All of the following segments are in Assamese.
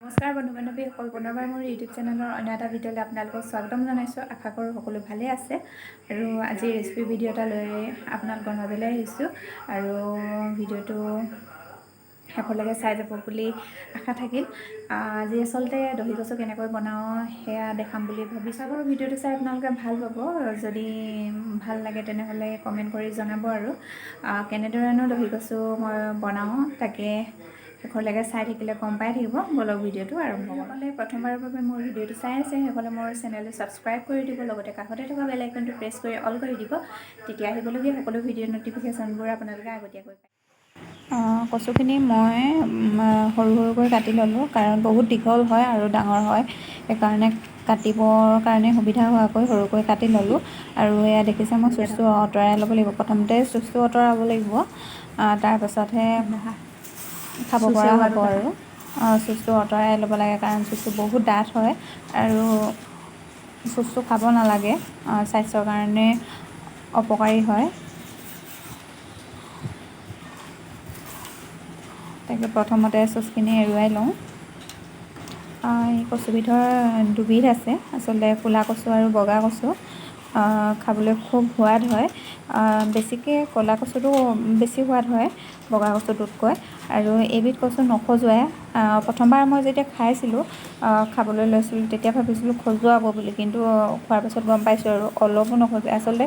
নমস্কাৰ বন্ধু বান্ধৱীসকল, পুনৰবাৰ মোৰ ইউটিউব চেনেলৰ অন্য এটা ভিডিঅ'লৈ আপোনালোকক স্বাগতম জনাইছোঁ। আশা কৰোঁ সকলো ভালেই আছে আৰু আজি ৰেচিপি ভিডিঅ' এটা লৈ আপোনালোকৰ মাজলৈ আহিছোঁ আৰু ভিডিঅ'টো শেষলৈকে চাই যাব বুলি আশা থাকিল। আজি আচলতে দহি কচু কেনেকৈ বনাওঁ সেয়া দেখাম বুলি ভাবিছোঁ। আশা কৰোঁ ভিডিঅ'টো চাই আপোনালোকে ভাল পাব। যদি ভাল লাগে তেনেহ'লে কমেণ্ট কৰি জনাব আৰু কেনেদৰেনো দহি কচু মই বনাওঁ তাকে শেষলৈকে চাই থাকিলে গম পাই থাকিব। বলক ভিডিঅ'টো আৰম্ভ হ'লে প্ৰথমবাৰৰ বাবে মোৰ ভিডিঅ'টো চাই আছে সেইসকলে মোৰ চেনেলটো ছাবস্ক্ৰাইব কৰি দিব, লগতে কাষতে থকা বেল আইকনটো প্ৰেছ কৰি অল কৰি দিব। তেতিয়া আহিবলগীয়া সকলো ভিডিঅ'ৰ ন'টিফিকেশ্যনবোৰ আপোনালোকে আগতীয়াকৈ পায়। কচুখিনি মই সৰু সৰুকৈ কাটি ল'লোঁ, কাৰণ বহুত দীঘল হয় আৰু ডাঙৰ হয়, সেইকাৰণে কাটিবৰ কাৰণে সুবিধা হোৱাকৈ সৰুকৈ কাটি ল'লোঁ। আৰু এয়া দেখিছে মই চুচটো আঁতৰাই ল'ব লাগিব। প্ৰথমতে চুচটো আঁতৰাব লাগিব, তাৰপাছতহে খাব পৰা হ'ব আৰু চুচটো আঁতৰাই ল'ব লাগে, কাৰণ চুচটো বহুত ডাঠ হয় আৰু চুচটো খাব নালাগে, স্বাস্থ্যৰ কাৰণে অপকাৰী হয়। তাকে প্ৰথমতে চুচখিনি এৰুৱাই লওঁ। এই কচুবিধৰ দুবিধ আছে আচলতে, ক'লা কচু আৰু বগা কচু। খাবলৈ খুব সোৱাদ হয়। বেছিকৈ ক'লা কচুটো বেছি সোৱাদ হয় বগা কচুটোতকৈ। আৰু এইবিধ কচু নখজুৱাই। প্ৰথমবাৰ মই যেতিয়া খাইছিলোঁ, খাবলৈ লৈছিলোঁ, তেতিয়া ভাবিছিলোঁ খজুৱাব বুলি, কিন্তু খোৱাৰ পাছত গম পাইছোঁ আৰু অলপো নখজুৱাই। আচলতে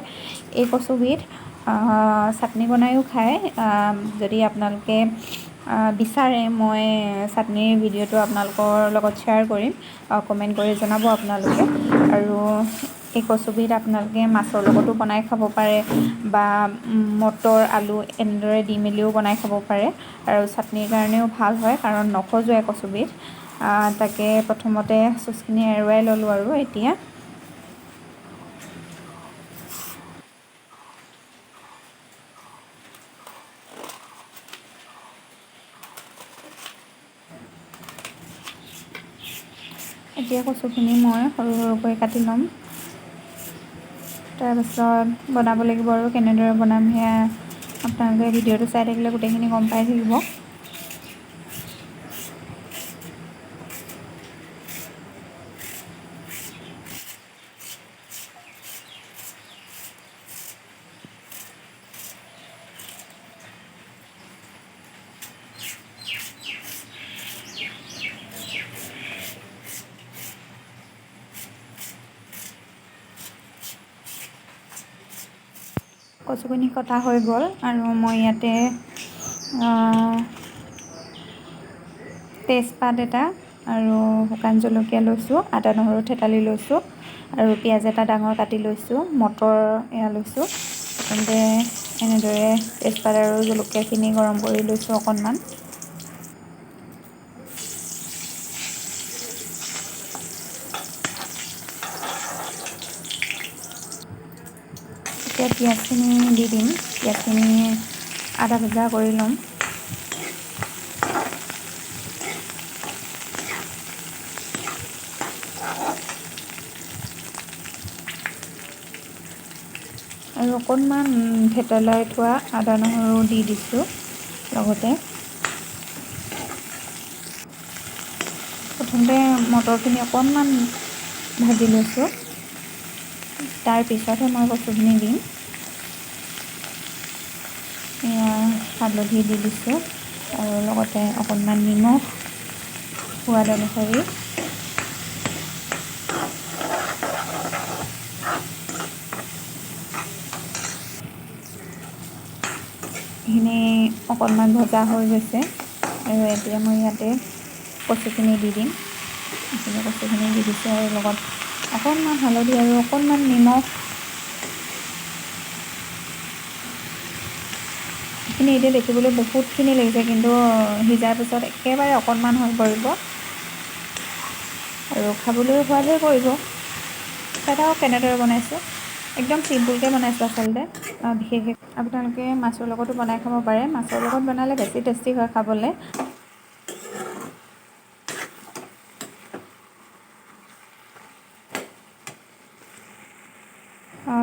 এই কচুবিধ চাটনি বনায়ো খায়। যদি আপোনালোকে বিচাৰে মই চাটনিৰ ভিডিঅ'টো আপোনালোকৰ লগত শ্বেয়াৰ কৰিম, কমেণ্ট কৰি জনাব আপোনালোকে। আৰু এই কচুবিধ আপোনালোকে মাছৰ লগতো বনাই খাব পাৰে বা মটৰ আলু এনেদৰে দি মেলিও বনাই খাব পাৰে আৰু চাটনিৰ কাৰণেও ভাল হয়, কাৰণ নখজুৱাই কচুবিধ। তাকে প্ৰথমতে চুচখিনি এৰুৱাই ল'লোঁ আৰু এতিয়া কচুখিনি মই সৰু সৰুকৈ কাটি ল'ম। তাৰপাছত বনাব লাগিব আৰু কেনেদৰে বনাম সেয়া আপোনালোকে ভিডিঅ'টো চাই থাকিলে গোটেইখিনি গম পাই থাকিব। কচুখিনি কটা হৈ গ'ল আৰু মই ইয়াতে তেজপাত এটা আৰু শুকান জলকীয়া লৈছোঁ, আদা নহৰু থেতালি লৈছোঁ আৰু পিঁয়াজ এটা ডাঙৰ কাটি লৈছোঁ, মটৰ এয়া লৈছোঁ। প্ৰথমতে এনেদৰে তেজপাত আৰু জলকীয়াখিনি গৰম কৰি লৈছোঁ অকণমান। এতিয়া পিঁয়াজখিনি দি দিম। পিঁয়াজখিনি আধা ভজা কৰি ল'ম। আৰু অকণমান থেতেলাই থোৱা আদা নহৰু দি দিছোঁ লগতে। প্ৰথমতে মটৰখিনি অকণমান ভাজি লৈছোঁ, তাৰপিছতহে মই কচুখিনি দিম। এয়া হালধি দি দিছোঁ আৰু লগতে অকণমান নিমখ সোৱাদ অনুসৰি। এইখিনি অকণমান ভজা হৈ গৈছে আৰু এতিয়া মই ইয়াতে কচুখিনি দি দিম। এইখিনি কচুখিনি দি দিছোঁ আৰু লগত অকণমান হালধি আৰু অকণমান নিমখ। এইখিনি এতিয়া দেখিবলৈ বহুতখিনি লাগিছে, কিন্তু সিজাৰ পিছত একেবাৰে অকণমান হৈ পৰিব আৰু খাবলৈ সোৱাদ হৈ পৰিব। চাই থাকক কেনেদৰে বনাইছোঁ। একদম চিম্পুলকৈ বনাইছোঁ আচলতে। বিশেষকৈ আপোনালোকে মাছৰ লগতো বনাই খাব পাৰে। মাছৰ লগত বনালে বেছি টেষ্টি হয় খাবলৈ।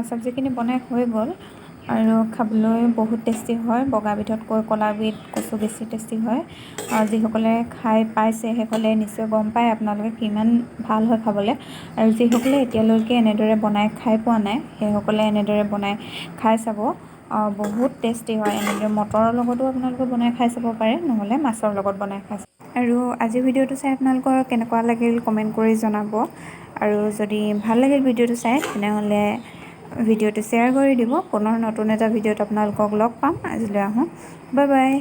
চব্জিখিনি বনাই হৈ গ'ল। আৰু খাবলৈ বহুত টেষ্টি হয়। বগাবিধতকৈ ক'লাবিধ কচু বেছি টেষ্টি হয়। আৰু যিসকলে খাই পাইছে সেইসকলে নিশ্চয় গম পায় আপোনালোকে কিমান ভাল হয় খাবলৈ। আৰু যিসকলে এতিয়ালৈকে এনেদৰে বনাই খাই পোৱা নাই সেইসকলে এনেদৰে বনাই খাই চাব। বহুত টেষ্টি হয়। এনেদৰে মটৰৰ লগতো আপোনালোকে বনাই খাই চাব পাৰে, নহ'লে মাছৰ লগত বনাই খাই চাব। আৰু আজিৰ ভিডিঅ'টো চাই আপোনালোকৰ কেনেকুৱা লাগিল কমেণ্ট কৰি জনাব। আৰু যদি ভাল লাগিল ভিডিঅ'টো চাই তেনেহ'লে ভিডিঅ'টো শ্বেয়াৰ কৰি দিব। পুনৰ নতুন এটা ভিডিঅ'ত আপোনালোকক লগ পাম। আজিলৈ আহোঁ, বাই বাই।